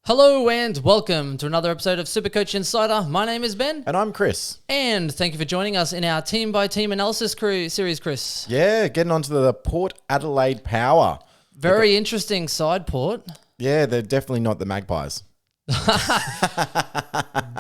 Hello and welcome to another episode of Supercoach Insider. My name is Ben. And I'm Chris. And thank you for joining us in our team-by-team analysis series, Chris. Yeah, getting onto the Port Adelaide Power. Very interesting side, Port. Yeah, they're definitely not the Magpies.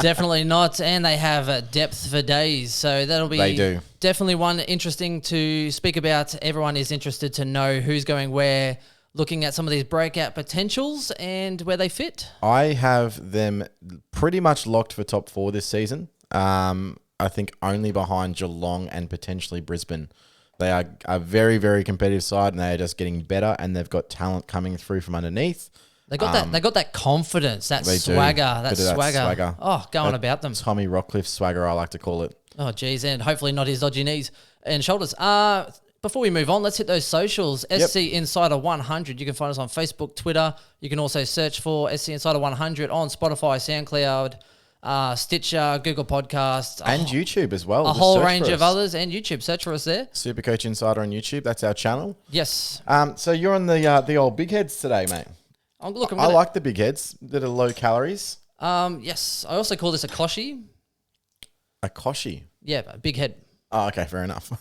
Definitely not. And they have depth for days. So that'll be They do. Definitely one interesting to speak about. Everyone is interested to know who's going where, looking at some of these breakout potentials and where they fit. I have them pretty much locked for top four this season. I think only behind Geelong and potentially Brisbane. They are a very, very competitive side and they are just getting better and they've got talent coming through from underneath. They got that. They got that confidence, that They swagger, do. that Bit of swagger. Oh, going about them. Tommy Rockcliffe swagger, I like to call it. Oh, geez, and hopefully not his dodgy knees and shoulders. Before we move on, let's hit those socials. SC Insider 100. You can find us on Facebook, Twitter. You can also search for SC Insider 100 on Spotify, SoundCloud, Stitcher, Google Podcasts. And YouTube as well. A Just whole search range for of us. others, and YouTube. Search for us there. Supercoach Insider on YouTube. That's our channel. Yes. So you're on the old big heads today, mate. I'm I like the big heads that are low calories. Yes. I also call this a koshi. A koshi. Yeah, a big head. Oh, okay, fair enough.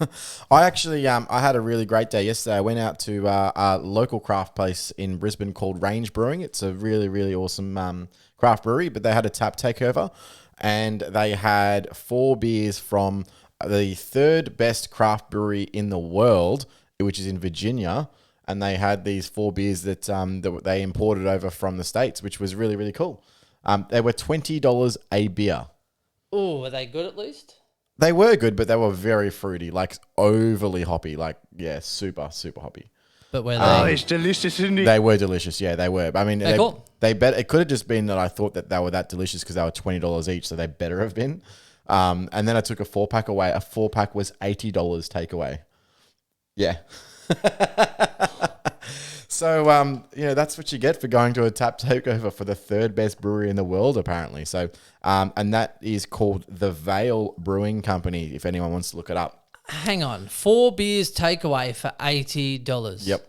I actually, I had a really great day yesterday. I went out to a local craft place in Brisbane called Range Brewing. It's a really, really awesome craft brewery, but they had a tap takeover and they had 4 beers from the third best craft brewery in the world, which is in Virginia. And they had these 4 beers that they imported over from the States, which was really, really cool. They were $20 a beer. Oh, were they good at least? They were good, but they were very fruity, like overly hoppy, super, super hoppy. But were they? Oh, it's delicious, isn't it? They were delicious, yeah, they were. I mean, Cool. It could have just been that I thought that they were that delicious because they were $20 each, so they better have been. And then I took a 4-pack away. A 4-pack was $80 takeaway. Yeah. So, that's what you get for going to a tap takeover for the third best brewery in the world, apparently. So, and that is called the Vale Brewing Company, if anyone wants to look it up. Hang on. 4 beers takeaway for $80. Yep.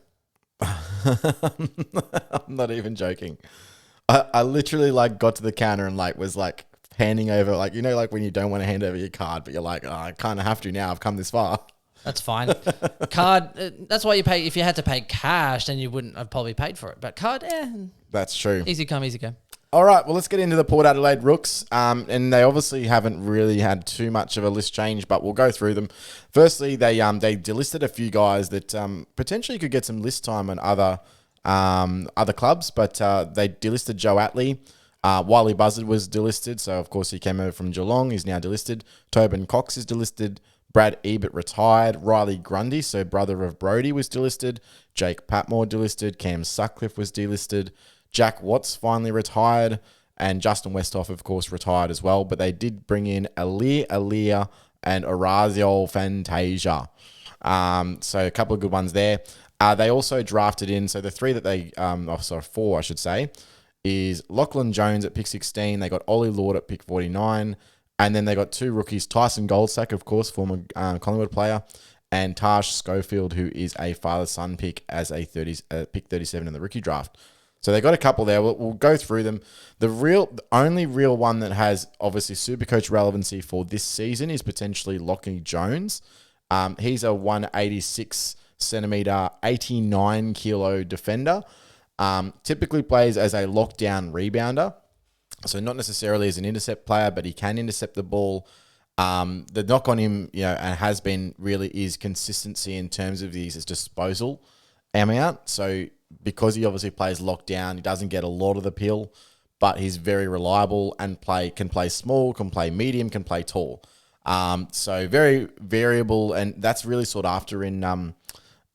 I'm not even joking. I literally got to the counter and was handing over, when you don't want to hand over your card, but you're like, oh, I kind of have to now. I've come this far. That's fine. Card, that's why you pay. If you had to pay cash, then you wouldn't have probably paid for it. But card, That's true. easy come, easy go. All right, well, let's get into the Port Adelaide Rooks. And they obviously haven't really had too much of a list change, but we'll go through them. Firstly, they delisted a few guys that potentially could get some list time on other clubs, but they delisted Joe Atley. Wiley Buzzard was delisted, so of course he came over from Geelong. He's now delisted. Tobin Cox is delisted. Brad Ebert retired. Riley Grundy, so brother of Brody, was delisted. Jake Patmore delisted. Cam Sutcliffe was delisted. Jack Watts finally retired. And Justin Westhoff, of course, retired as well. But they did bring in Alia and Orazio Fantasia. So a couple of good ones there. They also drafted in, so the 3 that they, 4 I should say, is Lachlan Jones at pick 16. They got Ollie Lord at pick 49. And then they got 2 rookies, Tyson Goldstack, of course, former Collingwood player, and Taj Scofield, who is a father-son pick as a pick 37 in the rookie draft. So they got a couple there. We'll go through them. The only real one that has obviously Supercoach relevancy for this season is potentially Lockheed Jones. He's a 186 centimeter, 89 kilo defender. Typically plays as a lockdown rebounder. So not necessarily as an intercept player, but he can intercept the ball. The knock on him, and has been really is consistency in terms of his disposal amount. So because he obviously plays lockdown, he doesn't get a lot of the pill, but he's very reliable and can play small, can play medium, can play tall. So very variable, and that's really sought after in the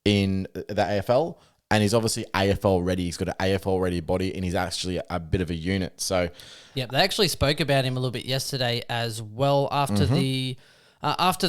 AFL. And he's obviously AFL ready. He's got an AFL ready body, and he's actually a bit of a unit. So, yeah, they actually spoke about him a little bit yesterday as well after the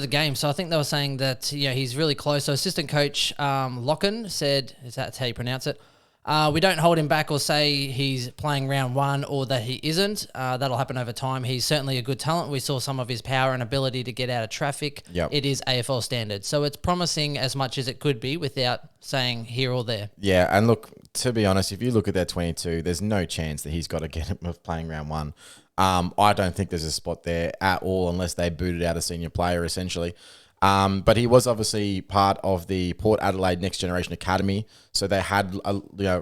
game. So I think they were saying that he's really close. So assistant coach Locken said, is that how you pronounce it? We don't hold him back or say he's playing round one or that he isn't. That'll happen over time. He's certainly a good talent. We saw some of his power and ability to get out of traffic. Yep. It is AFL standard. So it's promising as much as it could be without saying here or there. Yeah, and look, to be honest, if you look at their 22, there's no chance that he's got to get him of playing round one. I don't think there's a spot there at all unless they booted out a senior player, essentially. But he was obviously part of the Port Adelaide Next Generation Academy. So they had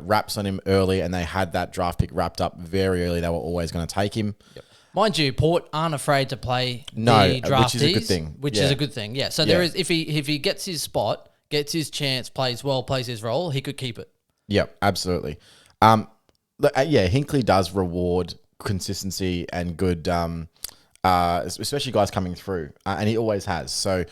wraps on him early and they had that draft pick wrapped up very early. They were always going to take him. Yep. Mind you, Port aren't afraid to play the draftees. Which is a good thing. Which is a good thing, yeah. So there is, if he gets his spot, gets his chance, plays well, plays his role, he could keep it. Yep, absolutely. Hinkley does reward consistency and good, especially guys coming through, and he always has. So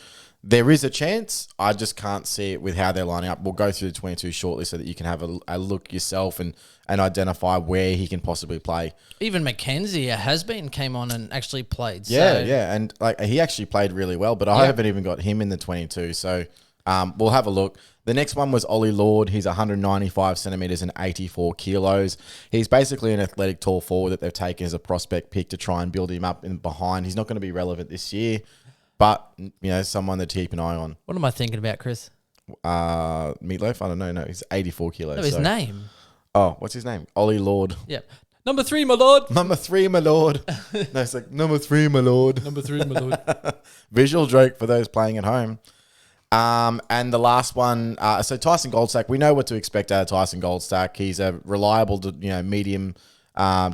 there is a chance. I just can't see it with how they're lining up. We'll go through the 22 shortly so that you can have a look yourself and identify where he can possibly play. Even Mackenzie, a has-been, came on and actually played. Yeah, and he actually played really well, but I haven't even got him in the 22. So we'll have a look. The next one was Ollie Lord. He's 195 centimetres and 84 kilos. He's basically an athletic tall forward that they've taken as a prospect pick to try and build him up in behind. He's not going to be relevant this year, but someone to keep an eye on. What am I thinking about, Chris? Meatloaf? I don't know. No, he's 84 kilos. No, his name. Oh, what's his name? Ollie Lord. Yep. Number 3, my lord. Number 3, my lord. No, it's like number 3, my lord. Number 3, my lord. Visual joke for those playing at home. And the last one, so Tyson Goldstack, we know what to expect out of Tyson Goldstack. He's a reliable, medium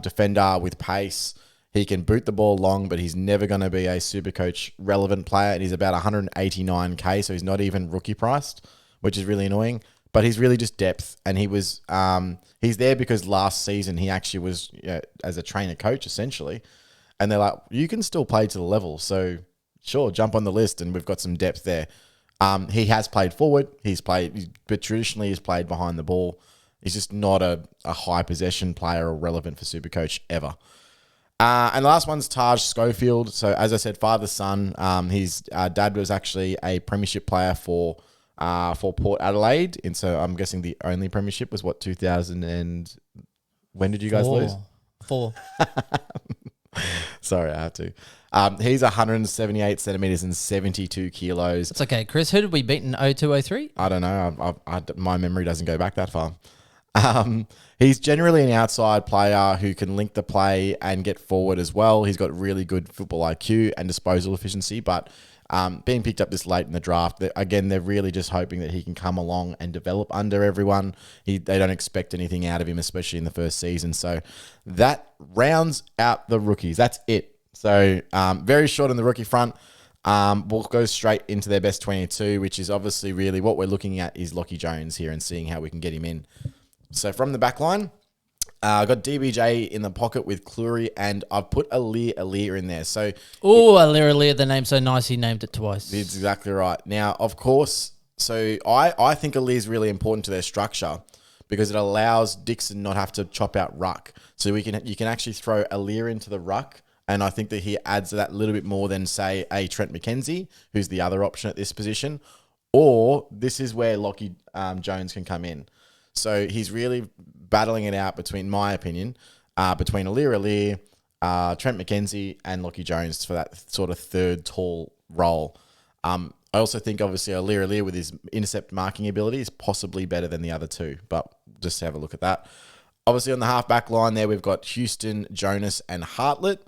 defender with pace. He can boot the ball long, but he's never going to be a Supercoach relevant player. And he's about 189K, so he's not even rookie priced, which is really annoying. But he's really just depth, and he was he's there because last season he actually was as a trainer coach essentially, and they're like, you can still play to the level, so sure, jump on the list, and we've got some depth there. He has played forward. But traditionally he's played behind the ball. He's just not a high possession player or relevant for Supercoach ever. And the last one's Taj Scofield. So as I said, father son. His dad was actually a premiership player for Port Adelaide, and so I'm guessing the only premiership was 2000 and when did you guys lose? 4. Sorry, I had to. He's 178 centimeters and 72 kilos. It's okay, Chris. Who did we beat in 0203? I don't know. My memory doesn't go back that far. He's generally an outside player who can link the play and get forward as well. He's got really good football IQ and disposal efficiency, but being picked up this late in the draft, they're really just hoping that he can come along and develop under everyone. They don't expect anything out of him, especially in the first season. So that rounds out the rookies. That's it. So very short on the rookie front. We'll go straight into their best 22, which is obviously really what we're looking at is Lockheed Jones here and seeing how we can get him in. So from the back line, I got DBJ in the pocket with Cleary, and I've put Alir in there. So Alir, the name's so nice he named it twice. It's exactly right. Now, of course, so I think Alir is really important to their structure because it allows Dixon not have to chop out ruck. So you can actually throw Alir into the ruck, and I think that he adds that little bit more than, say, a Trent McKenzie, who's the other option at this position. Or this is where Lockheed Jones can come in. So he's really battling it out between, my opinion, between Alir, Trent McKenzie, and Lockheed Jones for that sort of third tall role. I also think, obviously, Alir with his intercept marking ability is possibly better than the other two, but just have a look at that. Obviously, on the half-back line there, we've got Houston, Jonas, and Hartlett.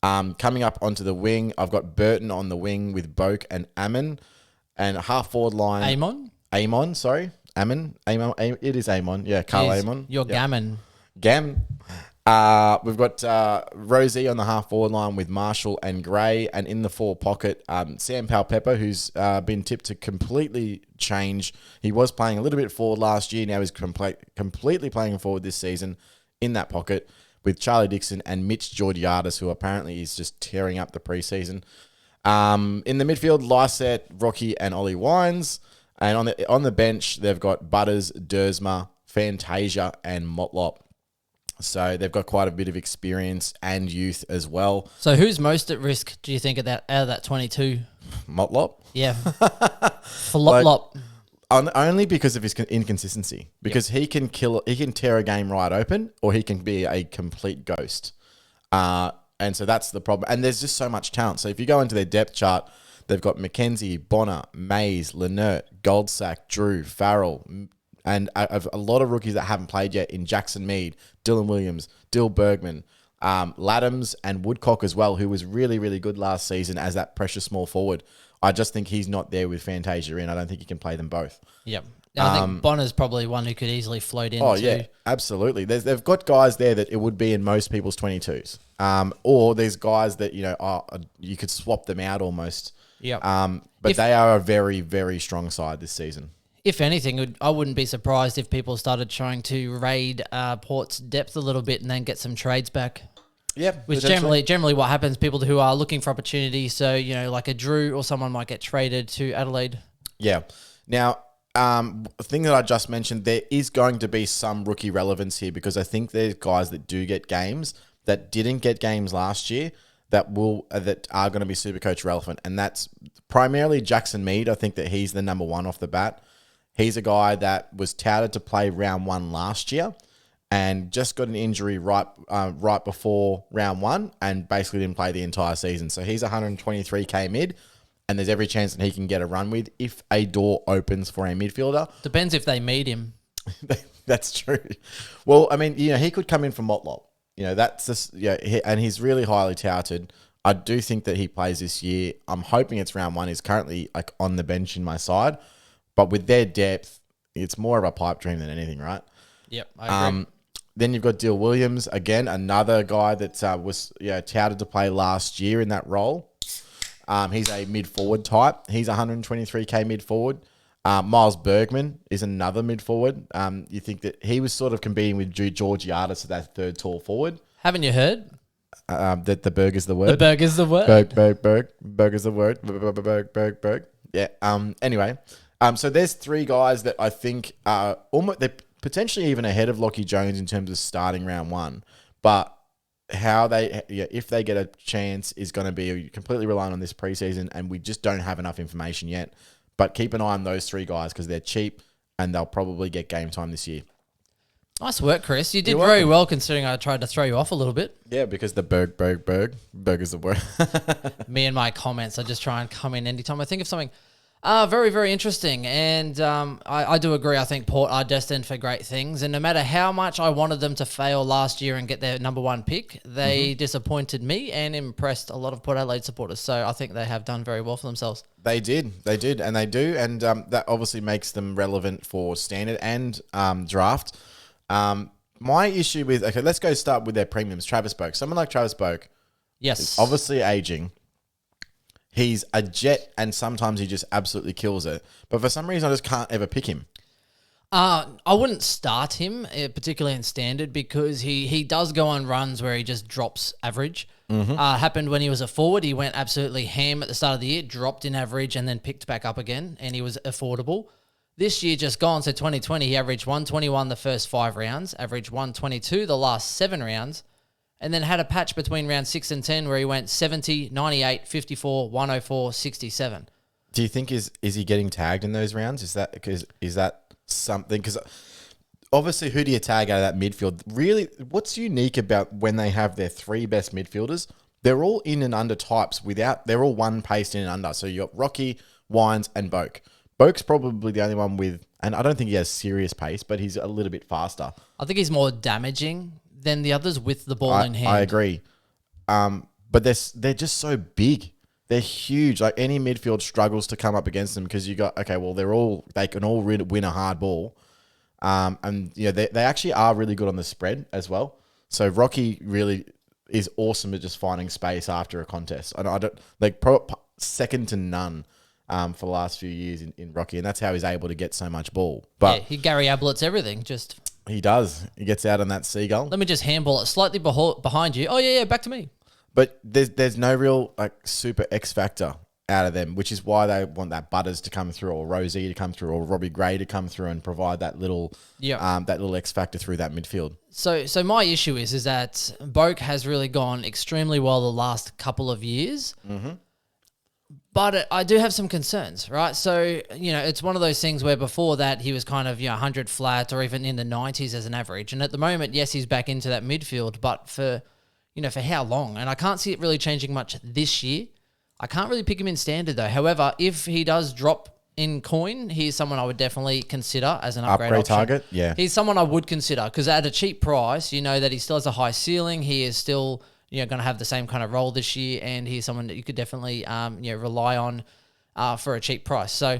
Coming up onto the wing, I've got Burton on the wing with Boak and Ammon. And half-forward line... Amon, sorry. Ammon. It is Amon. Yeah, Carl Amon. You're Gammon. Gammon. We've got Rosie on the half-forward line with Marshall and Gray. And in the forward pocket, Sam Palpepper, who's been tipped to completely change. He was playing a little bit forward last year. Now he's completely playing forward this season in that pocket with Charlie Dixon and Mitch Georgiadis, who apparently is just tearing up the preseason. In the midfield, Lysette, Rocky, and Ollie Wines. And on the bench, they've got Butters, Dersma, Fantasia, and Motlop. So they've got quite a bit of experience and youth as well. So who's most at risk, do you think, out of that 22? Motlop? Yeah. Flop-lop. Only because of his inconsistency. Because he can tear a game right open, or he can be a complete ghost. And so that's the problem. And there's just so much talent. So if you go into their depth chart, they've got McKenzie, Bonner, Mays, Lynert, Goldstack, Drew, Farrell, and a lot of rookies that haven't played yet in Jackson Mead, Dylan Williams, Dill Bergman, Laddams, and Woodcock as well, who was really, really good last season as that precious small forward. I just think he's not there with Fantasia in. I don't think he can play them both. Yep. I think Bonner's probably one who could easily float in. Oh, yeah, absolutely. They've got guys there that it would be in most people's 22s. Or there's guys that, you could swap them out almost. Yep. But they are a very, very strong side this season. If anything, I wouldn't be surprised if people started trying to raid Port's depth a little bit and then get some trades back. Yeah, which generally what happens, people who are looking for opportunity, so, like a Drew or someone might get traded to Adelaide. Yeah. Now, the thing that I just mentioned, there is going to be some rookie relevance here because I think there's guys that do get games that didn't get games last year that are going to be Supercoach relevant, and that's primarily Jackson Mead. I think that he's the number one off the bat. He's a guy that was touted to play round 1 last year and just got an injury right before round 1 and basically didn't play the entire season. So he's 123k mid, and there's every chance that he can get a run with if a door opens for a midfielder. Depends if they meet him. That's true. Well, I mean, he could come in from Motlop. That's just, and he's really highly touted. I do think that he plays this year. I'm hoping it's round 1. He's currently on the bench in my side. But with their depth, it's more of a pipe dream than anything, right? Yep, I agree. Then you've got Dill Williams, again, another guy that was touted to play last year in that role. He's a mid-forward type. He's 123k mid-forward. Miles Bergman is another mid-forward. You think that he was sort of competing with Georgiades at that third tall forward. Haven't you heard? That the Berg is the word. The Berg is the word. Berg is the word. Berg. Yeah. Anyway. So there's 3 guys that I think are they're potentially even ahead of Lockheed Jones in terms of starting round 1. But how if they get a chance is going to be completely reliant on this preseason, and we just don't have enough information yet. But keep an eye on those 3 guys because they're cheap and they'll probably get game time this year. Nice work, Chris. You did very well considering I tried to throw you off a little bit. Yeah, because the Berg is the word. Me and my comments, I just try and come in anytime I think of something. Very, very interesting. And I do agree. I think Port are destined for great things. And no matter how much I wanted them to fail last year and get their number 1 pick, they disappointed me and impressed a lot of Port Adelaide supporters. So I think they have done very well for themselves. They did, and they do. And that obviously makes them relevant for standard and draft. My issue with, let's go start with their premiums. Travis Boak. Someone like Travis Boak, yes, obviously aging. He's a jet, and sometimes he just absolutely kills it. But for some reason, I just can't ever pick him. I wouldn't start him, particularly in standard, because he does go on runs where he just drops average. Happened when he was a forward. He went absolutely ham at the start of the year, dropped in average, and then picked back up again, and he was affordable. This year just gone, so 2020, he averaged 121 the first 5 rounds, averaged 122 the last 7 rounds, and then had a patch between round 6 and 10 where he went 70, 98, 54, 104, 67. Do you think is he getting tagged in those rounds? Is that something? Because obviously, who do you tag out of that midfield? Really, what's unique about when they have their 3 best midfielders? They're all in and under types they're all one paced in and under. So you got Rocky, Wines, and Boak. Boak's probably the only one and I don't think he has serious pace, but he's a little bit faster. I think he's more damaging than the others with the ball in hand. I agree. But they're just so big. They're huge. Like any midfield struggles to come up against them because you got, they can all win a hard ball. And they actually are really good on the spread as well. So Rocky really is awesome at just finding space after a contest. And I don't second to none for the last few years in Rocky, and that's how he's able to get so much ball. But he Gary Ablett's everything. He does. He gets out on that seagull. Let me just handball it slightly behind you. Oh yeah, back to me. But there's no real super X factor out of them, which is why they want that Butters to come through, or Rosie to come through, or Robbie Gray to come through and provide that little X factor through that midfield. So my issue is that Boak has really gone extremely well the last couple of years. But I do have some concerns, right? So, it's one of those things where before that he was kind of, 100 flat or even in the 90s as an average. And at the moment, yes, he's back into that midfield, but for how long? And I can't see it really changing much this year. I can't really pick him in standard though. However, if he does drop in coin, he's someone I would definitely consider as an upgrade option. Target, yeah. He's someone I would consider because at a cheap price, that he still has a high ceiling. He is still going to have the same kind of role this year, and he's someone that you could definitely rely on for a cheap price. So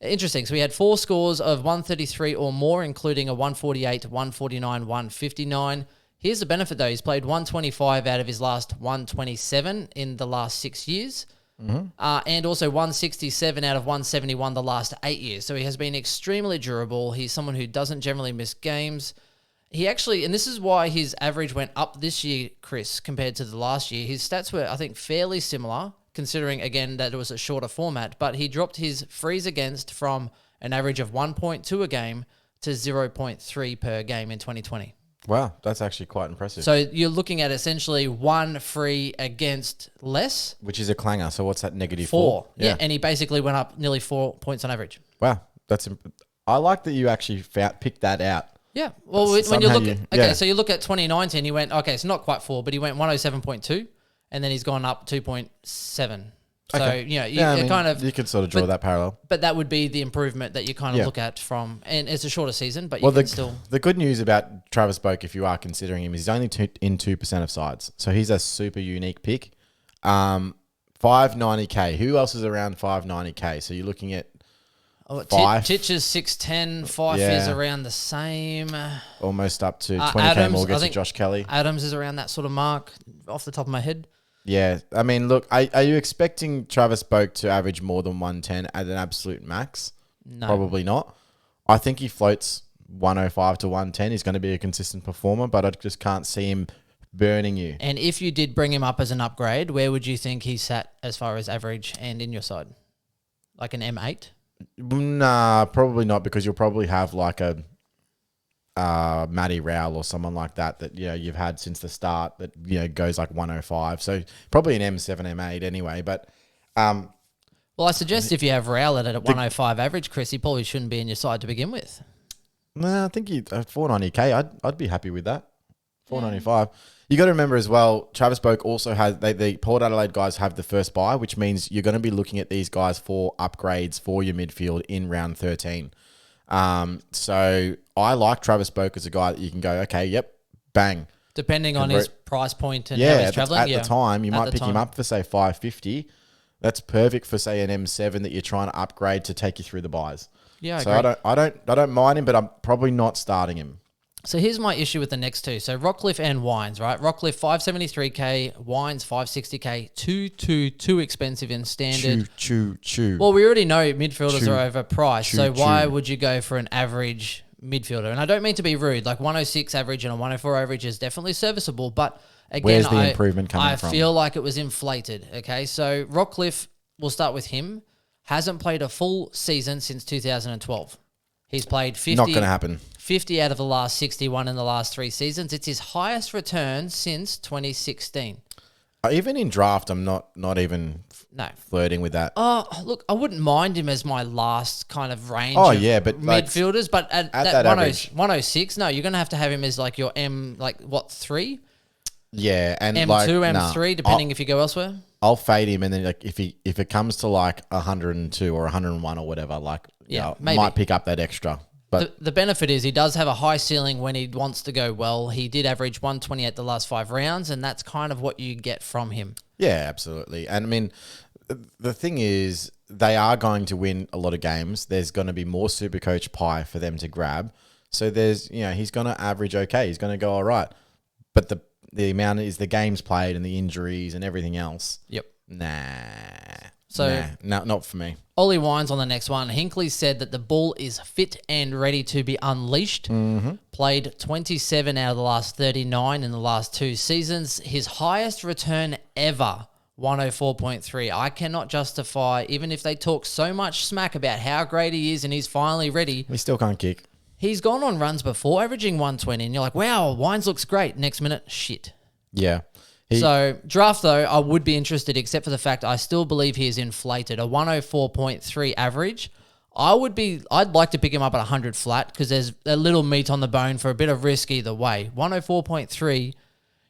interesting. So we had 4 scores of 133 or more, including a 148, 149, 159. Here's the benefit though. He's played 125 out of his last 127 in the last 6 years. And also 167 out of 171 the last 8 years. So he has been extremely durable. He's someone who doesn't generally miss games. He actually, and this is why his average went up this year, Chris, compared to the last year. His stats were, I think, fairly similar, considering, again, that it was a shorter format. But he dropped his frees against from an average of 1.2 a game to 0.3 per game in 2020. Wow, that's actually quite impressive. So you're looking at essentially 1 free against less. Which is a clanger. So what's that, negative 4? Yeah, and he basically went up nearly 4 points on average. Wow, I like that you actually picked that out. Yeah, well, when you look so you look at 2019, he went, it's not quite 4, but he went 107.2, and then he's gone up 2.7. So, Okay. You could sort of draw that parallel. But that would be the improvement that you kind of look at from, and it's a shorter season, but you can still... The good news about Travis Boak, if you are considering him, is he's only in 2% of sides. So he's a super unique pick. 590K. Who else is around 590K? So you're looking at Titch is 610, Fife is around the same. Almost up to 20K Adams, more against Josh Kelly. Adams is around that sort of mark off the top of my head. Yeah, I mean, look, are you expecting Travis Boak to average more than 110 at an absolute max? No. Probably not. I think he floats 105 to 110. He's going to be a consistent performer, but I just can't see him burning you. And if you did bring him up as an upgrade, where would you think he sat as far as average and in your side? Like an M8? Nah, probably not, because you'll probably have like a Matty Rowell or someone like that you've had since the start that goes like 105. So probably an M7, M8 anyway. But well, I suggest if you have Rowell at a 105 average, Chris, he probably shouldn't be in your side to begin with. Nah, I think 490K. I'd be happy with that. 495. You got to remember as well, Travis Boak also has the Port Adelaide guys have the first bye, which means you're going to be looking at these guys for upgrades for your midfield in round 13. So I like Travis Boak as a guy that you can go, okay, yep, bang. Depending on his price point and how he's traveling. At the time, you might pick him up for say 550. That's perfect for say an M7 that you're trying to upgrade to take you through the buys. Yeah, so I don't mind him, but I'm probably not starting him. So here's my issue with the next two. So Rockcliffe and Wines, right? Rockcliffe 573K, Wines 560K, too expensive in standard. Choo. Well, we already know midfielders are overpriced. So why would you go for an average midfielder? And I don't mean to be rude. Like 106 average and a 104 average is definitely serviceable, but again, where's the improvement coming from? I feel like it was inflated. Okay, so Rockcliffe, we'll start with him. Hasn't played a full season since 2012. He's played 50. Not going to happen. 50 out of the last 61 in the last 3 seasons. It's his highest return since 2016. Even in draft, I'm not even flirting with that. Oh, look, I wouldn't mind him as my last kind of range but midfielders, but at that 106, no, you're going to have him as like your M, 3? Yeah, and M2, M3, depending if you go elsewhere. I'll fade him, and then if it comes to like 102 or 101 or whatever, might pick up that extra. But the benefit is he does have a high ceiling when he wants to go well. He did average 128 the last 5 rounds, and that's kind of what you get from him. Yeah, absolutely. And I mean, the thing is, they are going to win a lot of games. There's going to be more Supercoach pie for them to grab. So he's going to average okay. He's going to go all right. But the amount is the games played and the injuries and everything else. Yep. So not for me. Ollie Wines on the next one. Hinkley said that the bull is fit and ready to be unleashed. Mm-hmm. Played 27 out of the last 39 in the last 2 seasons. His highest return ever, 104.3. I cannot justify, even if they talk so much smack about how great he is and he's finally ready. We still can't kick. He's gone on runs before, averaging 120, and you're like, wow, Wines looks great. Next minute, shit. Yeah. So draft, though, I would be interested, except for the fact I still believe he is inflated. A 104.3 average. I'd like to pick him up at 100 flat because there's a little meat on the bone for a bit of risk either way. 104.3,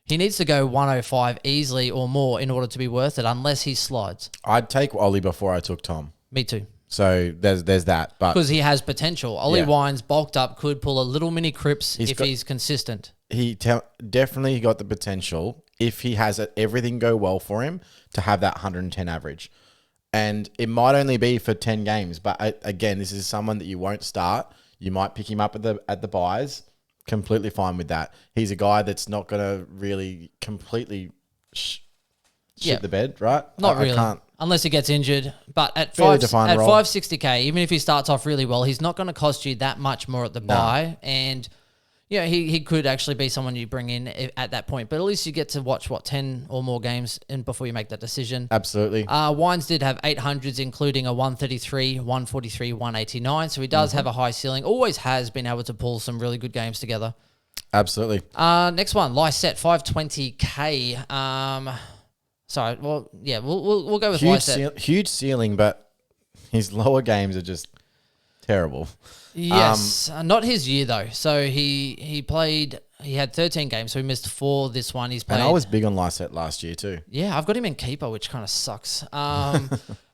he needs to go 105 easily or more in order to be worth it, unless he slides. I'd take Ollie before I took Tom. Me too. So there's that, but because he has potential. Ollie Wines bulked up, could pull a little mini Cripps if he's consistent. He definitely got the potential if he has everything go well for him to have that 110 average. And it might only be for 10 games, but again, this is someone that you won't start. You might pick him up at the buys. Completely fine with that. He's a guy that's not going to really completely shit the bed, right? Not really. Unless he gets injured. But at 560K, even if he starts off really well, he's not going to cost you that much more at the buy. And yeah, he could actually be someone you bring in at that point. But at least you get to watch, 10 or more games before you make that decision. Absolutely. Wines did have 800s, including a 133, 143, 189. So he does have a high ceiling. Always has been able to pull some really good games together. Absolutely. Next one, Lysette, 520K. Sorry, well, yeah, we'll go with Lysette. Huge ceiling, but his lower games are just terrible. Yes, not his year though. So he had 13 games, so he missed 4 this one. He's played. And I was big on Lysette last year too. Yeah, I've got him in keeper, which kind of sucks.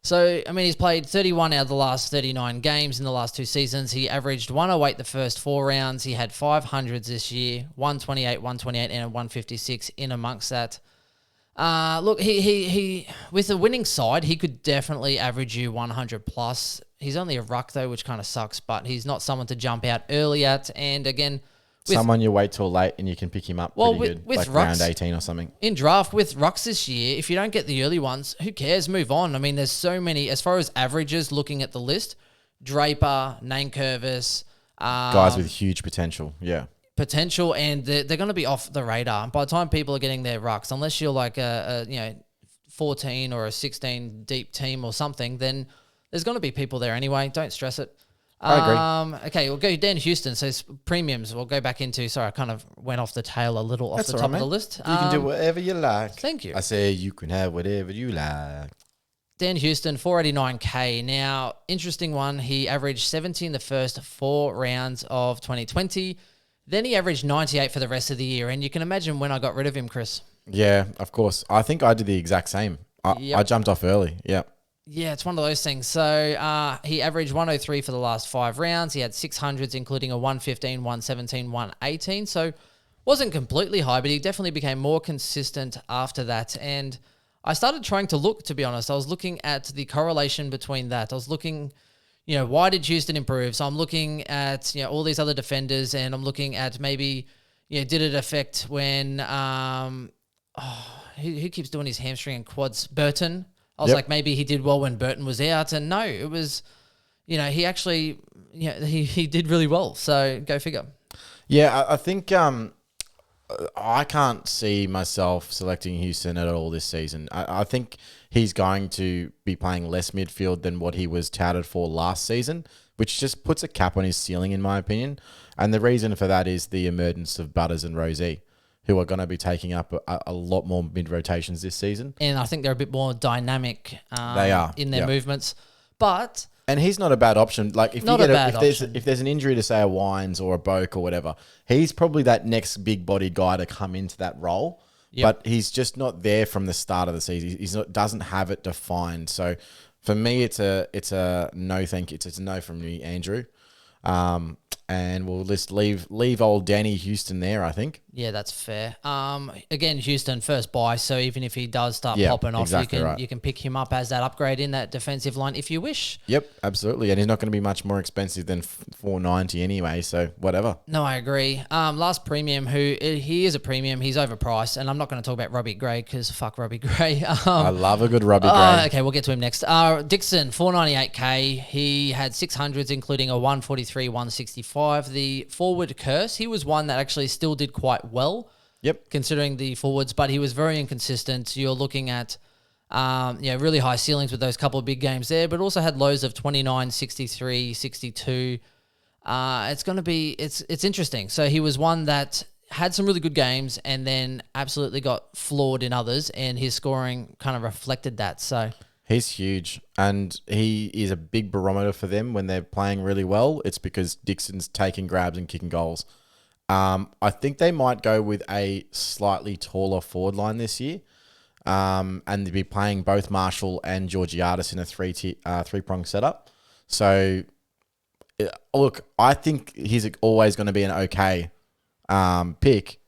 So, I mean, he's played 31 out of the last 39 games in the last 2 seasons. He averaged 108 the first 4 rounds. He had 500s this year, 128, 128, and a 156 in amongst that. Look, he with a winning side, he could definitely average you 100 plus. He's only a ruck though, which kind of sucks, but he's not someone to jump out early at. And again, someone you wait till late and you can pick him up pretty good, like rucks, round 18 or something. In draft with rucks this year, if you don't get the early ones, who cares? Move on. I mean, there's so many, as far as averages looking at the list, Draper, Nankervis. Guys with huge potential, yeah. Potential, and they're going to be off the radar. By the time people are getting their rucks, unless you're like a 14 or a 16 deep team or something, then there's going to be people there anyway. Don't stress it. I agree. Okay, we'll go Dan Houston. So premiums, we'll go back into. Sorry, I kind of went off the tail a little off the top of the list. You can do whatever you like. Thank you. I say you can have whatever you like. Dan Houston, 489K. Now, interesting one. He averaged 70 in the first 4 rounds of 2020. Then he averaged 98 for the rest of the year. And you can imagine when I got rid of him, Chris. Yeah, of course. I think I did the exact same. I jumped off early. Yeah. Yeah, it's one of those things. So he averaged 103 for the last 5 rounds. He had 600s, including a 115, 117, 118. So wasn't completely high, but he definitely became more consistent after that. And I started trying to look, to be honest. I was looking at the correlation between that. I was looking, why did Houston improve? So I'm looking at, all these other defenders, and I'm looking at maybe, did it affect when, who keeps doing his hamstring and quads? Burton. I was like, maybe he did well when Burton was out. And no, it was, he actually, he did really well. So go figure. Yeah, I think I can't see myself selecting Houston at all this season. I think he's going to be playing less midfield than what he was touted for last season, which just puts a cap on his ceiling, in my opinion. And the reason for that is the emergence of Butters and Rosie, who are going to be taking up a lot more mid-rotations this season. And I think they're a bit more dynamic they are. In their movements. But... And he's not a bad option. Like if there's an injury to, say, a Wines or a Boak or whatever, he's probably that next big-bodied guy to come into that role. Yep. But he's just not there from the start of the season. Doesn't have it defined. So for me, it's a no thank you. It's a no from me, Andrew. And we'll just leave old Danny Houston there, I think. Yeah, that's fair. Again, Houston first buy, so even if he does start popping off, you can pick him up as that upgrade in that defensive line if you wish. Yep, absolutely. And he's not going to be much more expensive than $490 anyway, so whatever. No, I agree. Last premium, he is a premium. He's overpriced, and I'm not going to talk about Robbie Gray because fuck Robbie Gray. I love a good Robbie Gray. Okay, we'll get to him next. Dixon, 498K. He had 600s, including a 143, 165. The forward curse, he was one that actually still did quite well. Yep. Considering the forwards, but he was very inconsistent. You're looking at, really high ceilings with those couple of big games there, but also had lows of 29, 63, 62. It's going to be, it's interesting. So he was one that had some really good games and then absolutely got flawed in others, and his scoring kind of reflected that. So he's huge, and he is a big barometer for them when they're playing really well. It's because Dixon's taking grabs and kicking goals. I think they might go with a slightly taller forward line this year, and they'll be playing both Marshall and Georgiadis in a three-prong setup. So, look, I think he's always going to be an okay pick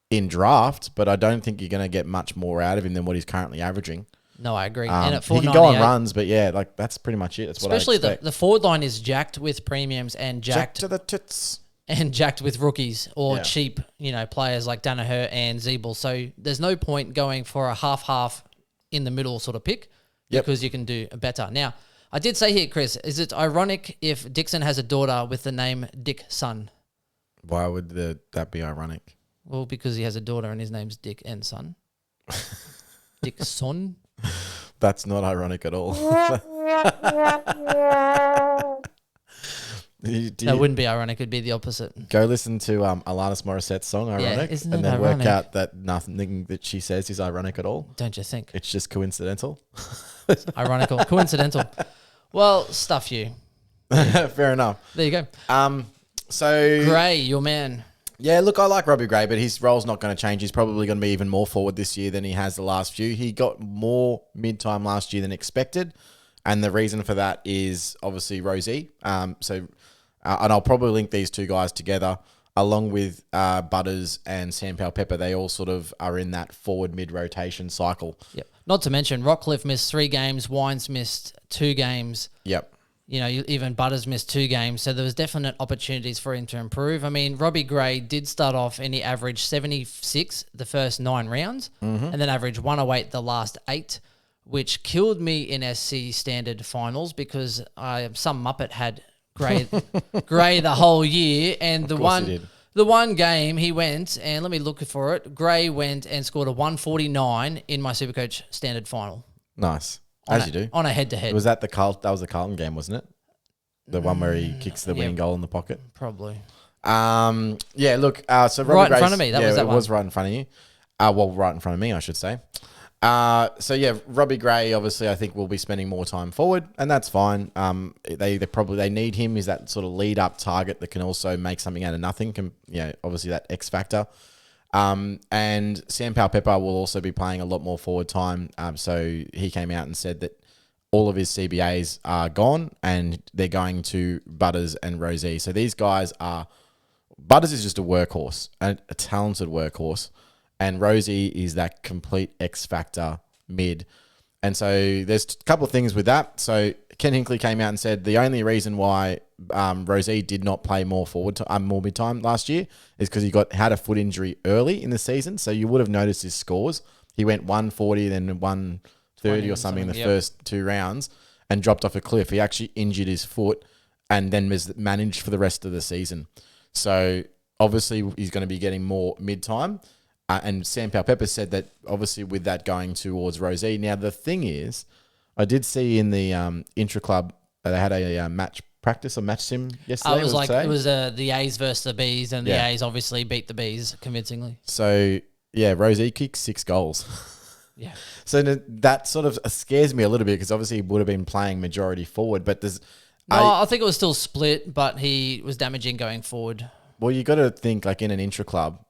in draft, but I don't think you're going to get much more out of him than what he's currently averaging. No, I agree. And at he can go on runs, but yeah, like that's pretty much it. That's what I expect. Especially the forward line is jacked with premiums and jacked to the tits. And jacked with rookies or cheap, players like Danaher and Zeeble. So there's no point going for a half in the middle sort of pick because you can do better. Now, I did say here, Chris, is it ironic if Dixon has a daughter with the name Dick Son? Why would that be ironic? Well, because he has a daughter and his name's Dick and Son. Dick Son? That's not ironic at all. That wouldn't be ironic. It'd be the opposite. Go listen to Alanis Morissette's song, Ironic, isn't and then ironic? work out that nothing that she says is ironic at all. Don't you think? It's just coincidental. Ironical. Coincidental. Well, stuff you. Fair enough. There you go. So Gray, your man. Yeah, look, I like Robbie Gray, but his role's not going to change. He's probably going to be even more forward this year than he has the last few. He got more mid-time last year than expected, and the reason for that is obviously Rosie. And I'll probably link these two guys together along with Butters and Sam Powell-Pepper. They all sort of are in that forward mid-rotation cycle. Yep. Not to mention, Rockcliffe missed 3 games, Wines missed 2 games. Yep. Even Butters missed 2 games, so there was definite opportunities for him to improve. I mean, Robbie Gray did start off and he averaged 76 the first 9 rounds and then averaged 108 the last 8, which killed me in SC standard finals because some Muppet had Gray the whole year, and the one game he went, and let me look for it, Gray went and scored a 149 in my Supercoach standard final. Nice. As you do. On a head-to-head. Was that that was the Carlton game, wasn't it? The one where he kicks the winning goal in the pocket? Probably. Yeah, look, so Robbie right in Gray's, front of me. That was right in front of you. Right in front of me, I should say. Robbie Gray, obviously, I think will be spending more time forward, and that's fine. They need him. He's that sort of lead up target that can also make something out of nothing. Obviously that X factor. And Sam Powell-Pepper will also be playing a lot more forward time. So he came out and said that all of his CBAs are gone and they're going to Butters and Rosie. So these guys Butters is just a workhorse, a talented workhorse. And Rosie is that complete X factor mid. And so there's a couple of things with that. So Ken Hinkley came out and said the only reason why Rosie did not play more mid time last year is because he had a foot injury early in the season. So you would have noticed his scores. He went 140, then 130 or something in the first 2 rounds and dropped off a cliff. He actually injured his foot and then was managed for the rest of the season. So obviously he's going to be getting more mid time. And Sam Powell-Pepper said that obviously with that going towards Rosie. Now, the thing is, I did see in the intra-club, they had a match practice or match sim yesterday. It was the A's versus the B's, and the A's obviously beat the B's convincingly. So, yeah, Rosie kicked 6 goals. Yeah. So that sort of scares me a little bit because obviously he would have been playing majority forward, but there's... I think it was still split, but he was damaging going forward. Well, you got to think like in an intra-club,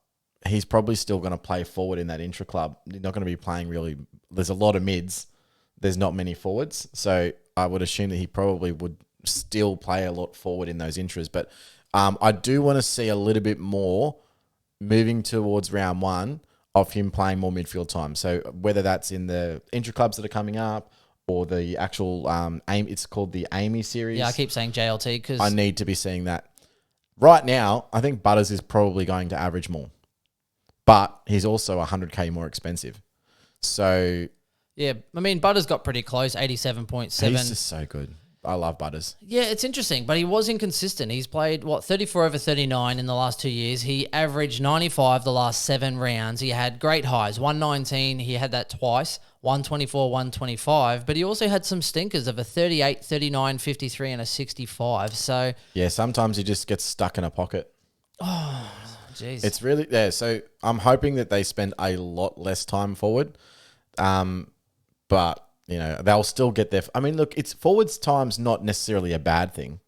he's probably still going to play forward in that intra-club. He's not going to be playing really... There's a lot of mids. There's not many forwards. So I would assume that he probably would still play a lot forward in those intras. But I do want to see a little bit more moving towards round 1 of him playing more midfield time. So whether that's in the intra-clubs that are coming up or the actual... it's called the Amy series. Yeah, I keep saying JLT because... I need to be seeing that. Right now, I think Butters is probably going to average more. But he's also 100K more expensive. So... Yeah, I mean, Butters got pretty close, 87.7. He's just so good. I love Butters. Yeah, it's interesting, but he was inconsistent. He's played, 34 over 39 in the last 2 years. He averaged 95 the last 7 rounds. He had great highs, 119. He had that twice, 124, 125. But he also had some stinkers of a 38, 39, 53, and a 65. So... Yeah, sometimes he just gets stuck in a pocket. jeez. It's really So I'm hoping that they spend a lot less time forward, but they'll still get there. I mean, look, it's forwards time's not necessarily a bad thing,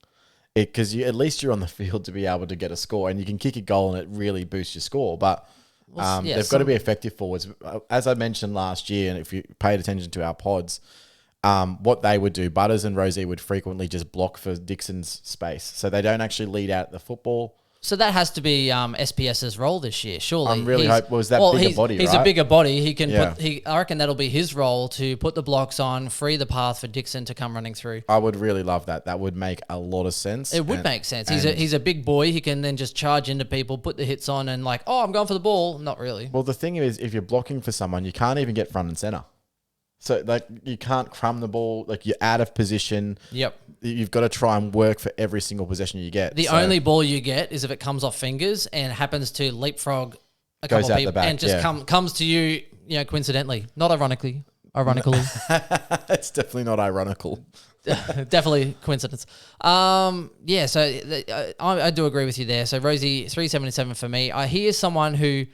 because at least you're on the field to be able to get a score, and you can kick a goal and it really boosts your score. But they've got to be effective forwards. As I mentioned last year, and if you paid attention to our pods, what they would do, Butters and Rosie would frequently just block for Dixon's space, so they don't actually lead out the football. So that has to be SPS's role this year, surely. I'm really hoping bigger body, He's right? a bigger body. He can I reckon that'll be his role, to put the blocks on, free the path for Dixon to come running through. I would really love that. That would make a lot of sense. It would make sense. He's a big boy. He can then just charge into people, put the hits on, and I'm going for the ball. Not really. Well, the thing is, if you're blocking for someone, you can't even get front and center. So, you can't crumb the ball. You're out of position. Yep. You've got to try and work for every single possession you get. The only ball you get is if it comes off fingers and happens to leapfrog a couple of people and just comes to you, coincidentally. Not ironically. Ironically. It's definitely not ironical. Definitely coincidence. So I do agree with you there. So Rosie, 377 for me. He is someone who...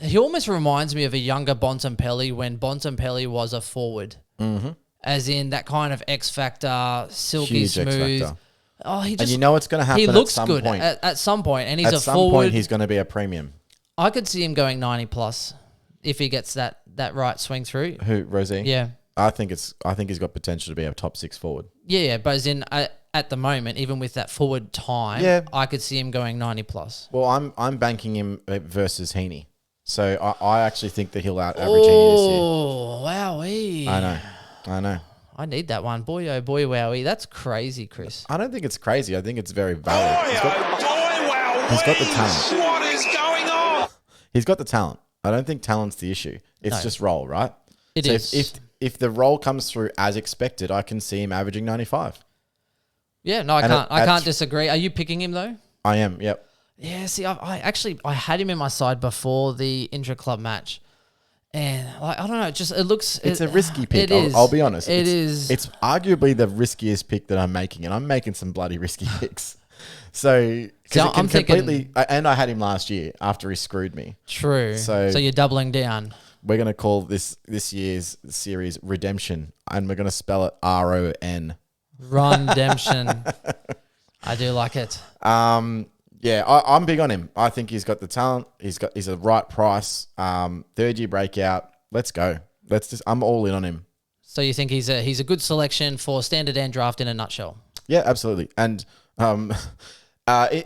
he almost reminds me of a younger Bontempelli when Bontempelli was a forward. Mm-hmm. As in that kind of X factor, silky Huge smooth. X-factor. And it's going to happen. He looks at some good point. At some point, and he's at a some forward. Point, he's going to be a premium. I could see him going 90 plus if he gets that right swing through. Who, Rosie? Yeah, I think he's got potential to be a top 6 forward. Yeah, but as in at the moment, even with that forward time, I could see him going 90 plus. Well, I'm banking him versus Heaney. So I actually think that he'll out average Heaney this year. Oh, wowee. I know. I need that one. Boy, oh boy, wowee. That's crazy, Chris. I don't think it's crazy. I think it's very valid. He's got the talent. What is going on? He's got the talent. I don't think talent's the issue. It's just role, right? It is. If the role comes through as expected, I can see him averaging 95. Yeah, no, I can't disagree. Are you picking him though? I am, yep. Yeah, see, I had him in my side before the intra-club match. And I don't know, it's a risky pick. I'll be honest. It's arguably the riskiest pick that I'm making, and I'm making some bloody risky picks. So I'm thinking, and I had him last year after he screwed me. True. So you're doubling down. We're gonna call this year's series Redemption, and we're gonna spell it RON. Redemption. I do like it. Yeah, I'm big on him. I think he's got the talent. He's a right price. 3rd year breakout. Let's go. I'm all in on him. So you think he's a good selection for standard and draft in a nutshell? Yeah, absolutely. And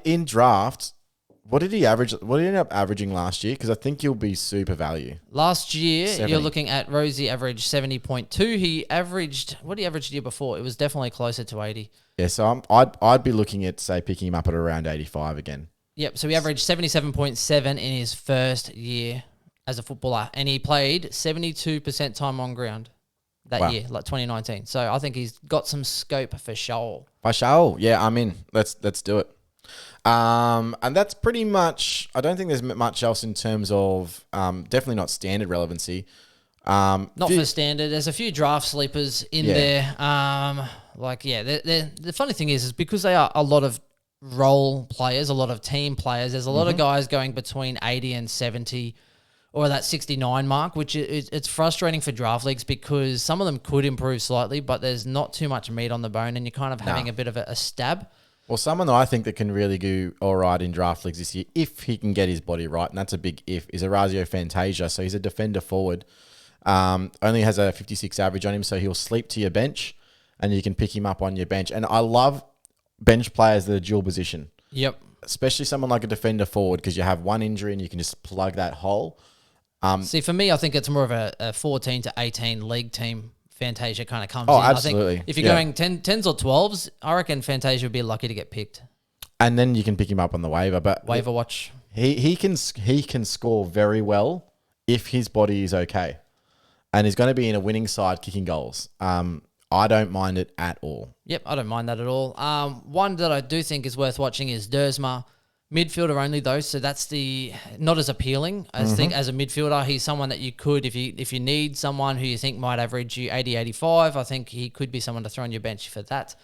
in draft, what did he average? What did he end up averaging last year? Because I think he'll be super value. Last year, 70. You're looking at Rosie averaged 70.2. He averaged, what did he average the year before? It was definitely closer to 80. Yeah, so I'd be looking at, say, picking him up at around 85 again. Yep, so he averaged 77.7 in his first year as a footballer, and he played 72% time on ground that year, like 2019. So I think he's got some scope for sure. For sure, yeah, I'm in. Let's do it. And that's pretty much, I don't think there's much else in terms of, definitely not standard relevancy. Not for standard. There's a few draft sleepers in there. The funny thing is because they are a lot of role players, a lot of team players, there's a lot of guys going between 80 and 70 or that 69 mark, which it's frustrating for draft leagues because some of them could improve slightly, but there's not too much meat on the bone and you're kind of having a bit of a stab. Well, someone that I think that can really do all right in draft leagues this year, if he can get his body right, and that's a big if, is Orazio Fantasia. So he's a defender forward. Only has a 56 average on him, so he'll sleep to your bench and you can pick him up on your bench. And I love bench players that are dual position. Yep. Especially someone like a defender forward because you have one injury and you can just plug that hole. See, for me, I think it's more of a 14 to 18 league team. Fantasia kind of comes in. I Absolutely. think if you're going 10s or 12s, I reckon Fantasia would be lucky to get picked. And then you can pick him up on the waiver. But waiver watch. He can score very well if his body is okay. And he's going to be in a winning side kicking goals. I don't mind it at all. Yep, I don't mind that at all. One that I do think is worth watching is Dersma. Midfielder only though, so that's not as appealing. I think as a midfielder, he's someone that you could, if you need someone who you think might average you 80, 85, I think he could be someone to throw on your bench for that.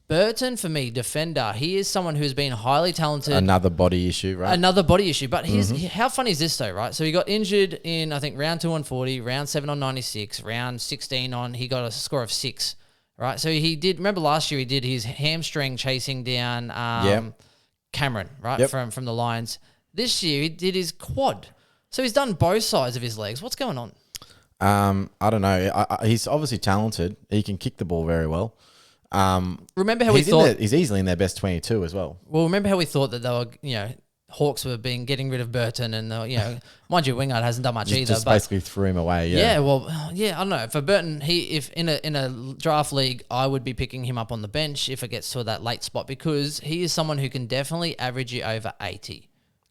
Burton, for me, defender, he is someone who's been highly talented. Another body issue, right? Another body issue. But how funny is this, though, right? So he got injured in, I think, round 2 on 40, round 7 on 96, round 16 on, he got a score of 6, right? So he did, remember last year he did his hamstring chasing down Cameron, right, from the Lions. This year he did his quad. So he's done both sides of his legs. What's going on? I don't know. He's obviously talented. He can kick the ball very well. Remember how we thought he's easily in their best 22 as well. Well, remember how we thought that they were, Hawks were getting rid of Burton, and mind you, Wingard hasn't done much either. Just basically threw him away. Yeah, I don't know. For Burton, if in a draft league, I would be picking him up on the bench if it gets to that late spot, because he is someone who can definitely average you over 80.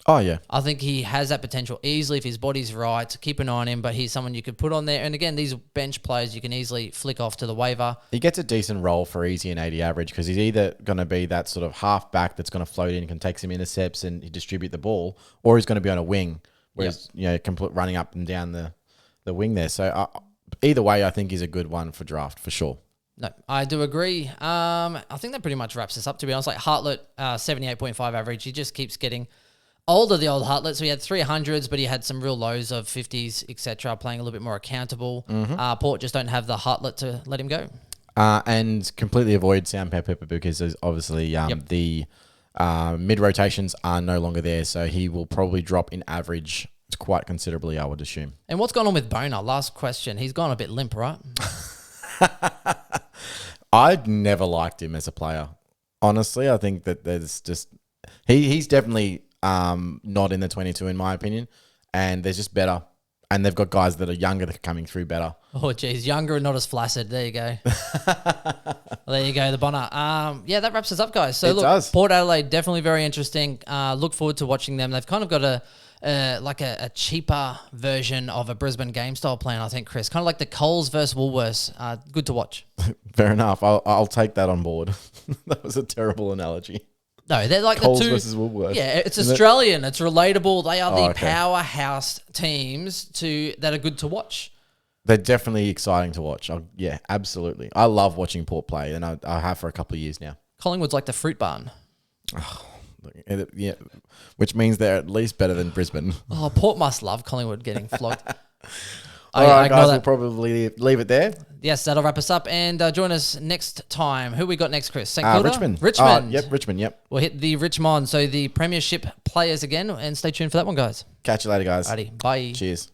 Oh, yeah. I think he has that potential easily if his body's right. Keep an eye on him, but he's someone you could put on there. And again, these bench players you can easily flick off to the waiver. He gets a decent role for easy and 80 average because he's either going to be that sort of half back that's going to float in, can take some intercepts and distribute the ball, or he's going to be on a wing, whereas can put running up and down the wing there. So either way, I think he's a good one for draft for sure. No, I do agree. I think that pretty much wraps us up, to be honest. Like Hartlett, 78.5 average. He just keeps getting older, the old Hartlett. So he had 300s, but he had some real lows of 50s, etc., playing a little bit more accountable. Port just don't have the Hartlett to let him go. And completely avoid Sandpaper because there's obviously the mid rotations are no longer there. So he will probably drop in average quite considerably, I would assume. And what's gone on with Boner? Last question. He's gone a bit limp, right? I'd never liked him as a player. Honestly, I think that there's just... He's definitely... not in the 22 in my opinion, and they're just better, and they've got guys that are younger that are coming through better. Oh geez, younger and not as flaccid. There you go. There you go, the Bonner. That wraps us up, guys. So look, Port Adelaide, definitely very interesting. Look forward to watching them. They've kind of got a cheaper version of a Brisbane game style plan, I think, Chris. Kind of like the Coles versus Woolworths. Good to watch. Fair enough. I'll take that on board. That was a terrible analogy. No, they're like Coles the two versus Woolworths. Yeah, it's Australian. It's relatable. They are the powerhouse teams that are good to watch. They're definitely exciting to watch. Yeah, absolutely. I love watching Port play, and I have for a couple of years now. Collingwood's like the fruit barn. Yeah, which means they're at least better than Brisbane. Oh, Port must love Collingwood getting flogged. All right, guys, we'll probably leave it there. Yes, that'll wrap us up. And join us next time. Who we got next, Chris? St Kilda? Richmond. Richmond, yep. We'll hit the Richmond, so the premiership players again, and stay tuned for that one, guys. Catch you later, guys. Alrighty, bye. Cheers.